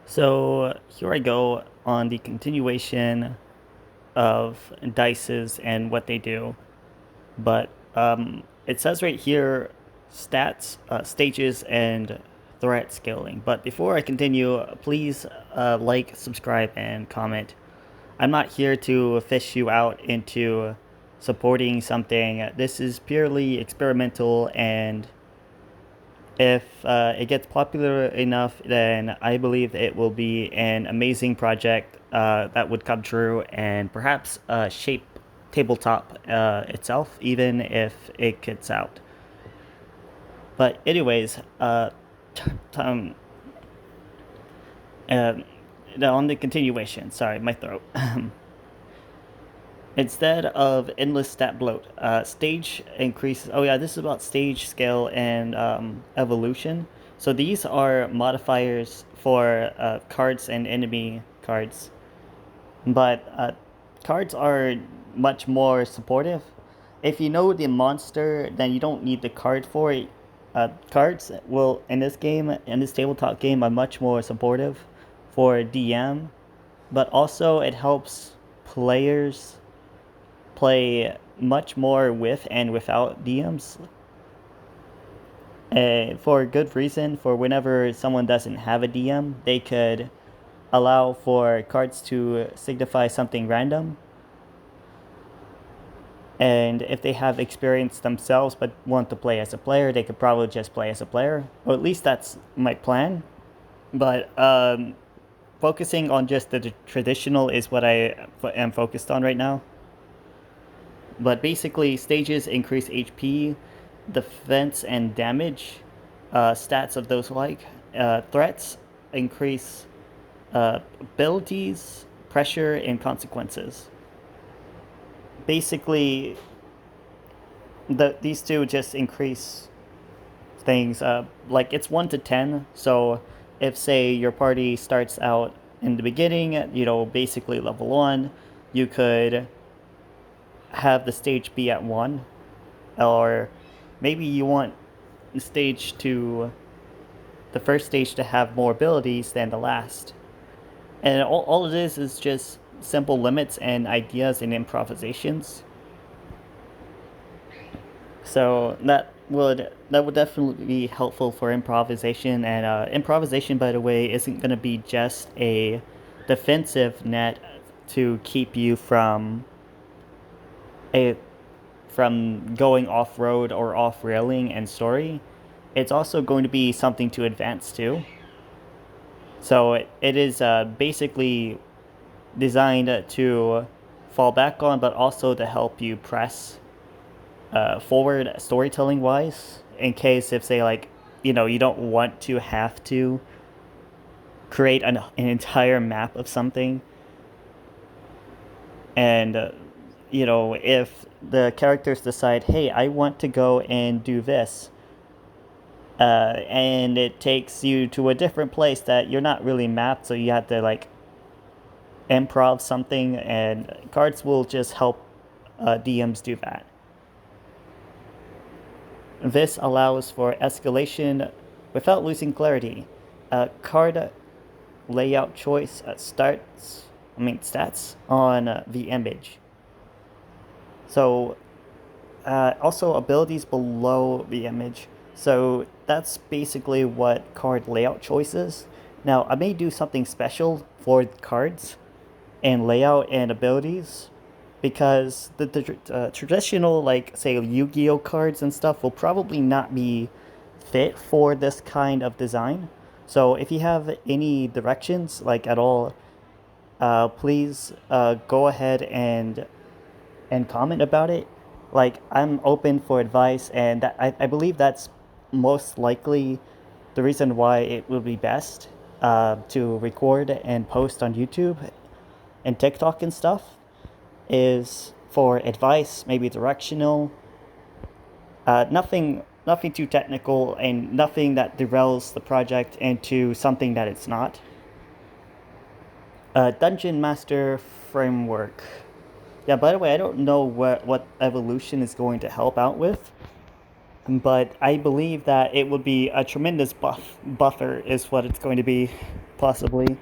So here I go on the continuation of dices and what they do. But it says right here stats, stages, and threat scaling. But before I continue, please like, subscribe, and comment. I'm not here to fish you out into supporting something. This is purely experimental, and if it gets popular enough, then I believe it will be an amazing project that would come true and perhaps shape tabletop itself, even if it gets out. But anyways, t- um, uh, on the continuation. Sorry, my throat. Instead of endless stat bloat, stage increases. Oh yeah, this is about stage scale and evolution. So these are modifiers for cards and enemy cards, but cards are much more supportive. If you know the monster, then you don't need the card for it. Cards will in this game, in this tabletop game, are much more supportive for DM, but also it helps players play much more with and without DMs. For a good reason, for whenever someone doesn't have a DM, they could allow for cards to signify something random. And if they have experience themselves but want to play as a player, they could probably just play as a player. Or at least that's my plan. But focusing on just the traditional is what I am focused on right now. But basically, stages increase HP, defense, and damage. Stats of those like threats increase abilities, pressure, and consequences. Basically, these two just increase things. Like it's 1 to 10. So if say your party starts out in the beginning, basically level 1, you could have the stage be at 1, or maybe you want stage to the first stage to have more abilities than the last. And all it is just simple limits and ideas and improvisations. So that would definitely be helpful for improvisation. And improvisation, by the way, isn't going to be just a defensive net to keep you a from going off road or off railing and story. It's also going to be something to advance too. So it is basically designed to fall back on, but also to help you press forward storytelling wise. In case if say like you don't want to have to create an entire map of something, and if the characters decide, hey, I want to go and do this, and it takes you to a different place that you're not really mapped, so you have to like improv something, and cards will just help DMs do that. This allows for escalation without losing clarity. Card layout choice stats on the image. So also abilities below the image. So that's basically what card layout choice is. Now I may do something special for cards and layout and abilities, because the traditional, like say Yu-Gi-Oh cards and stuff, will probably not be fit for this kind of design. So if you have any directions like at all, please go ahead and comment about it. Like I'm open for advice, and I believe that's most likely the reason why it will be best to record and post on YouTube and TikTok and stuff, is for advice, maybe directional. Nothing too technical, and nothing that derails the project into something that it's not. Dungeon Master Framework. Yeah, by the way, I don't know what evolution is going to help out with. but I believe that it would be a tremendous buffer is what it's going to be, possibly.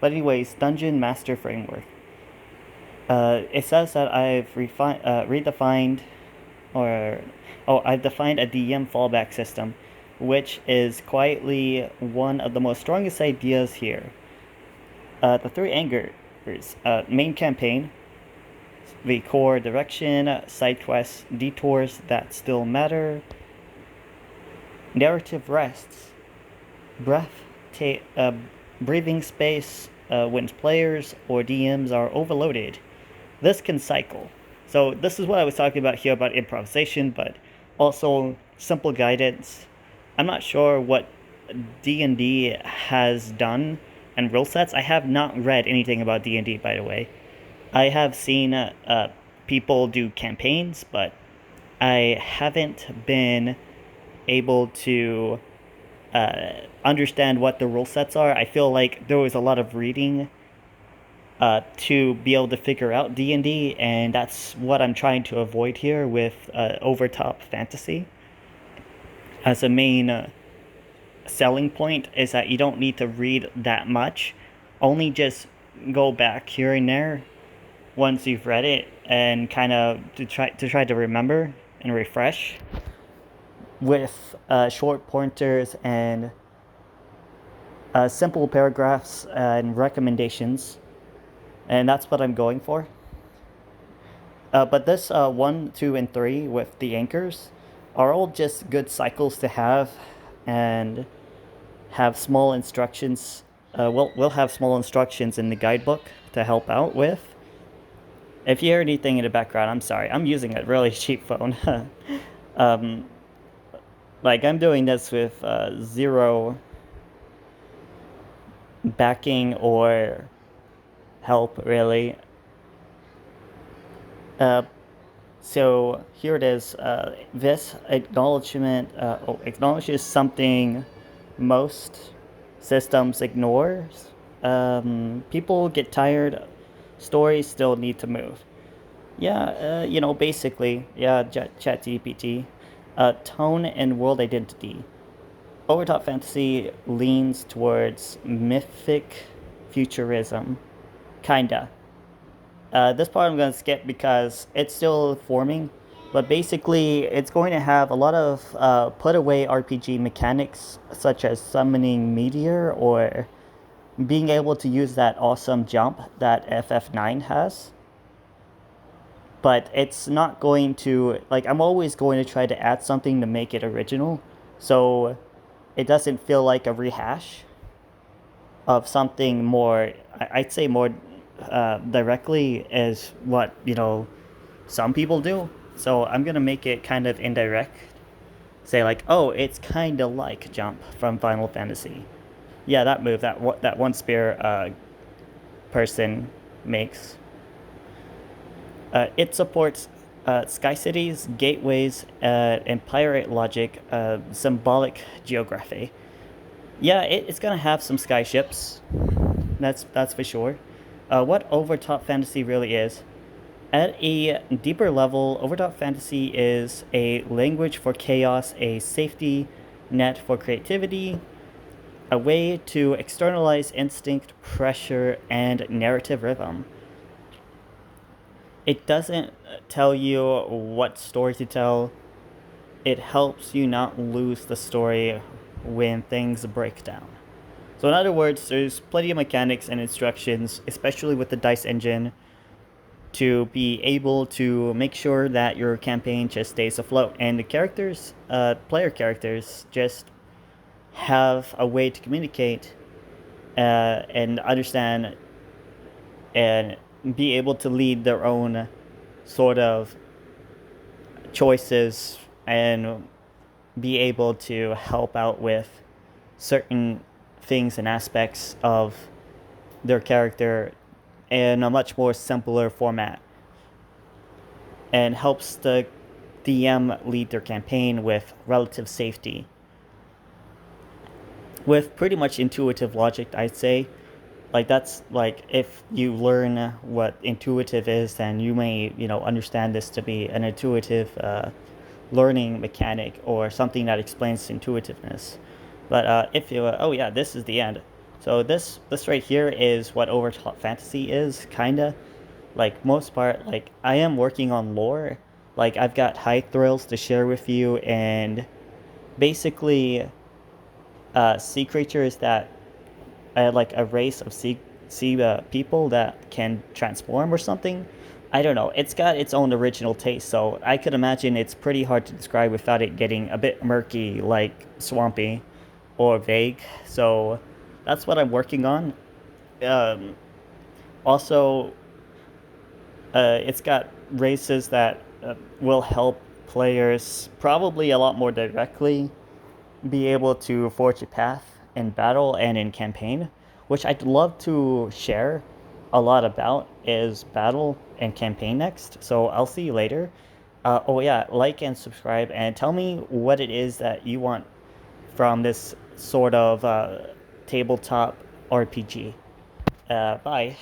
But anyways, Dungeon Master Framework. It says that redefined, or I've defined a DM fallback system, which is quietly one of the most strongest ideas here. The three anchors: main campaign, the core direction, side quests, detours that still matter, narrative rests, breathing space when players or DMs are overloaded. This can cycle. So this is what I was talking about here about improvisation, but also simple guidance. I'm not sure what D&D has done and rule sets. I have not read anything about D&D, by the way. I have seen people do campaigns, but I haven't been able to understand what the rule sets are. I feel like there was a lot of reading to be able to figure out D&D, and that's what I'm trying to avoid here with Overtop Fantasy. As a main selling point is that you don't need to read that much, only just go back here and there once you've read it and kind of to try to remember and refresh with short pointers and simple paragraphs and recommendations, and that's what I'm going for. But this 1, 2, and 3 with the anchors are all just good cycles to have, and have small instructions. We'll have small instructions in the guidebook to help out with. If you hear anything in the background, I'm sorry. I'm using a really cheap phone. Like, I'm doing this with zero backing or help, really. So here it is. This acknowledgement acknowledges something most systems ignores. People get tired. Stories still need to move. Yeah, basically, yeah, ChatGPT. Tone and world identity. Overtop Fantasy leans towards mythic futurism. Kinda. This part I'm going to skip because it's still forming, but basically it's going to have a lot of put away RPG mechanics, such as summoning meteor or being able to use that awesome jump that FF9 has. But it's not going to, like, I'm always going to try to add something to make it original, so it doesn't feel like a rehash of something more, I'd say more directly as what, some people do. So I'm going to make it kind of indirect. Say like, oh, it's kind of like Jump from Final Fantasy. Yeah, that move, that one spear person makes. It supports sky cities, gateways, and pirate logic, symbolic geography. Yeah, it's gonna have some sky ships. That's for sure. What Overtop Fantasy really is. At a deeper level, Overtop Fantasy is a language for chaos, a safety net for creativity, a way to externalize instinct, pressure, and narrative rhythm. It doesn't tell you what story to tell. It helps you not lose the story when things break down. So in other words, there's plenty of mechanics and instructions, especially with the dice engine, to be able to make sure that your campaign just stays afloat. And the characters, player characters, just have a way to communicate and understand and be able to lead their own sort of choices and be able to help out with certain things and aspects of their character in a much more simpler format, and helps the DM lead their campaign with relative safety. With pretty much intuitive logic, I'd say. Like, that's like, if you learn what intuitive is, then you may, understand this to be an intuitive learning mechanic or something that explains intuitiveness. But if you, oh yeah, this is the end. So this right here is what Overtop Fantasy is, kinda. Like most part, like I am working on lore. Like I've got high thrills to share with you, and basically, sea creatures that like a race of sea people that can transform or something. I don't know. It's got its own original taste, so I could imagine it's pretty hard to describe without it getting a bit murky, like swampy or vague. So that's what I'm working on. Um, Also, it's got races that will help players probably a lot more directly be able to forge a path in battle and in campaign, which I'd love to share a lot about is battle and campaign next. So I'll see you later. Oh yeah, like and subscribe and tell me what it is that you want from this sort of tabletop RPG. Bye.